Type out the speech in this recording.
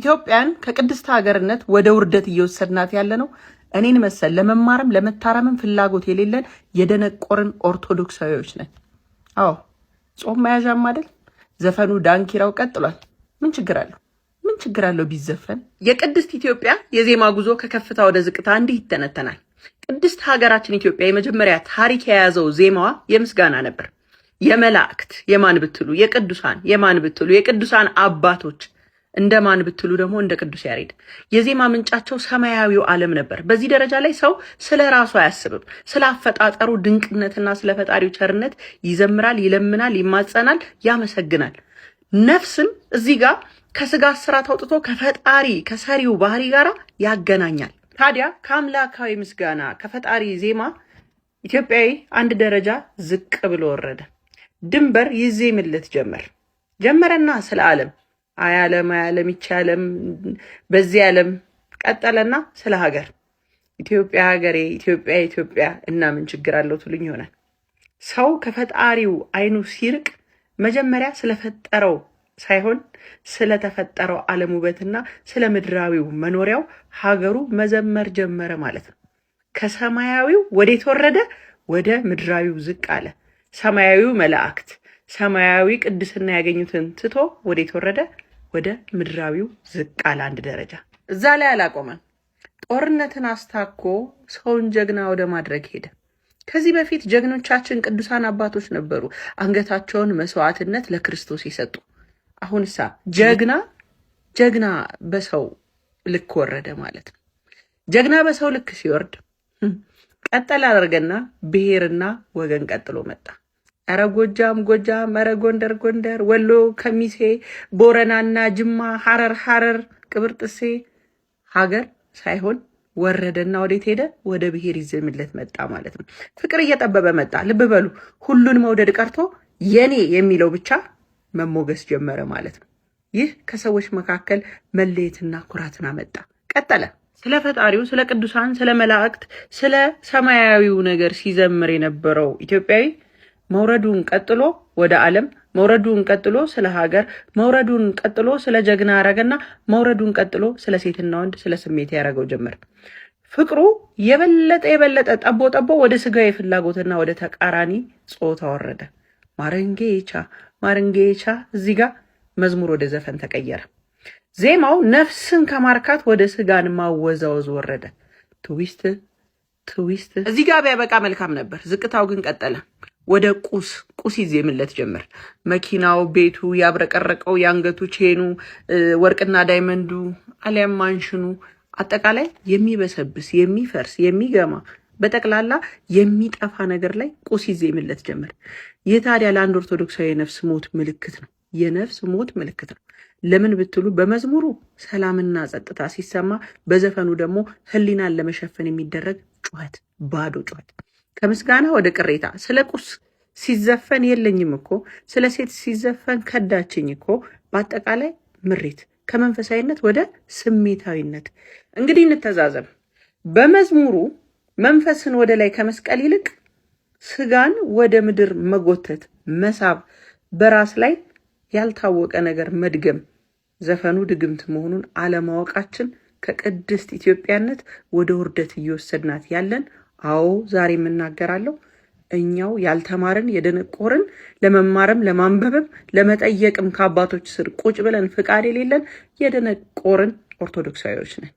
ኢትዮጵያን ከቅድስት ሀገርነት ወደ ውርደት እየወሰድናት ያለ ነው። እኔን መሰል ለመማርም ለመታረምም ፍላጎት የሌለን የደነቆርን ኦርቶዶክሳዊዎች ነን። አዎ ጾም መያዣም አይደል? ዘፈኑ ዳንኪራው ቀጥሏል። ምን ችግር አለው? ምን ችግር አለው ቢዘፈን? የቅድስት ኢትዮጵያ የዜማ ጉዞ ከከፍታ ወደ ዝቅታ እንዲህ ይተነተናል። ቅድስት ሀገራችን ኢትዮጵያ የመጀመሪያ ታሪክ የያዘው ዜማዋ የምስጋና ነበር። የመላእክት የማን ብትሉ፣ የቅዱሳን የማን ብትሉ፣ የቅዱሳን አባቶች እንደማን ብትሉ ደግሞ እንደ ቅዱስ ያሬድ የዜማ ምንጫቸው ሰማያዊው ዓለም ነበር። በዚህ ደረጃ ላይ ሰው ስለ ራሱ አያስብም። ስለ አፈጣጠሩ ድንቅነትና ስለ ፈጣሪው ቸርነት ይዘምራል፣ ይለምናል፣ ይማጸናል፣ ያመሰግናል። ነፍስን እዚህ ጋር ከስጋ ስራት አውጥቶ ከፈጣሪ ከሰሪው ባህሪ ጋር ያገናኛል። ታዲያ ከአምላካዊ ምስጋና ከፈጣሪ ዜማ ኢትዮጵያዊ አንድ ደረጃ ዝቅ ብሎ ወረደ። ድንበር ይዜምለት ጀመረና ስለ ዓለም አያለም ይቻለም በዚህ ዓለም ቀጠለና ስለ ሀገር ኢትዮጵያ ሀገሬ ኢትዮጵያ እና ምን ችግር አለው ትሉኝ ይሆናል። ሰው ከፈጣሪው አይኑ ሲርቅ መጀመሪያ ስለፈጠረው ሳይሆን ስለተፈጠረው ዓለም ውበትና ስለ ምድራዊው መኖሪያው ሀገሩ መዘመር ጀመረ ማለት ነው። ከሰማያዊው ወዴት ወረደ? ወደ ምድራዊው ዝቅ አለ። ሰማያዊው መላእክት ሰማያዊ ቅድስና ያገኙትን ትቶ ወዴት ወረደ? ወደ ምድራዊው ዝቅ አለ አንድ ደረጃ። እዛ ላይ አላቆመም። ጦርነትን አስታኮ ሰውን ጀግና ወደ ማድረግ ሄደ። ከዚህ በፊት ጀግኖቻችን ቅዱሳን አባቶች ነበሩ፣ አንገታቸውን መስዋዕትነት ለክርስቶስ የሰጡ። አሁንሳ ጀግና በሰው ልክ ወረደ ማለት ነው። ጀግና በሰው ልክ ሲወርድ ቀጠል አደረገና ብሔርና ወገን ቀጥሎ መጣ። ኧረ ጎጃም፣ ኧረ ጎንደር፣ ወሎ፣ ከሚሴ፣ ቦረናና ጅማ፣ ሐረር፣ ቅብርጥሴ ሀገር ሳይሆን ወረደና ወዴት ሄደ? ወደ ብሔር ይዘምለት መጣ ማለት ነው። ፍቅር እየጠበበ መጣ። ልብ በሉ፣ ሁሉን መውደድ ቀርቶ የኔ የሚለው ብቻ መሞገስ ጀመረ ማለት ነው። ይህ ከሰዎች መካከል መለየትና ኩራትን አመጣ። ቀጠለ። ስለ ፈጣሪው፣ ስለ ቅዱሳን፣ ስለ መላእክት፣ ስለ ሰማያዊው ነገር ሲዘምር የነበረው ኢትዮጵያዊ መውረዱን ቀጥሎ ወደ ዓለም፣ መውረዱን ቀጥሎ ስለ ሀገር፣ መውረዱን ቀጥሎ ስለ ጀግና ያረገና መውረዱን ቀጥሎ ስለ ሴትና ወንድ፣ ስለ ስሜት ያረገው ጀመር። ፍቅሩ የበለጠ ጠቦ ወደ ስጋዊ ፍላጎትና ወደ ተቃራኒ ጾታ ወረደ። ማረንጌቻ እዚህ ጋር መዝሙር ወደ ዘፈን ተቀየረ። ዜማው ነፍስን ከማርካት ወደ ስጋን ማወዛወዝ ወረደ። ትዊስት እዚህ ጋር ቢያበቃ መልካም ነበር። ዝቅታው ግን ቀጠለ። ወደ ቁስ ይዜምለት ጀመር። መኪናው፣ ቤቱ፣ ያብረቀረቀው የአንገቱ ቼኑ፣ ወርቅና ዳይመንዱ አሊያም ማንሽኑ፣ አጠቃላይ የሚበሰብስ የሚፈርስ የሚገማ በጠቅላላ የሚጠፋ ነገር ላይ ቁስ ይዜምለት ጀመር። ይህ ታዲያ ለአንድ ኦርቶዶክሳዊ የነፍስ ሞት ምልክት ነው። የነፍስ ሞት ምልክት ነው። ለምን ብትሉ በመዝሙሩ ሰላምና ጸጥታ ሲሰማ፣ በዘፈኑ ደግሞ ሕሊናን ለመሸፈን የሚደረግ ጩኸት፣ ባዶ ጩኸት። ከምስጋና ወደ ቅሬታ። ስለ ቁስ ሲዘፈን የለኝም እኮ፣ ስለ ሴት ሲዘፈን ከዳችኝ እኮ። በአጠቃላይ ምሬት ከመንፈሳዊነት ወደ ስሜታዊነት። እንግዲህ እንተዛዘብ። በመዝሙሩ መንፈስን ወደ ላይ ከመስቀል ይልቅ ስጋን ወደ ምድር መጎተት፣ መሳብ፣ በራስ ላይ ያልታወቀ ነገር መድገም፣ ዘፈኑ ድግምት መሆኑን አለማወቃችን ከቅድስት ኢትዮጵያነት ወደ ውርደት እየወሰድናት ያለን። አዎ ዛሬ የምናገራለሁ። እኛው ያልተማርን የደነቆርን፣ ለመማርም ለማንበብም ለመጠየቅም ከአባቶች ስር ቁጭ ብለን ፍቃድ የሌለን የደነቆርን ኦርቶዶክሳዊዎች ነን።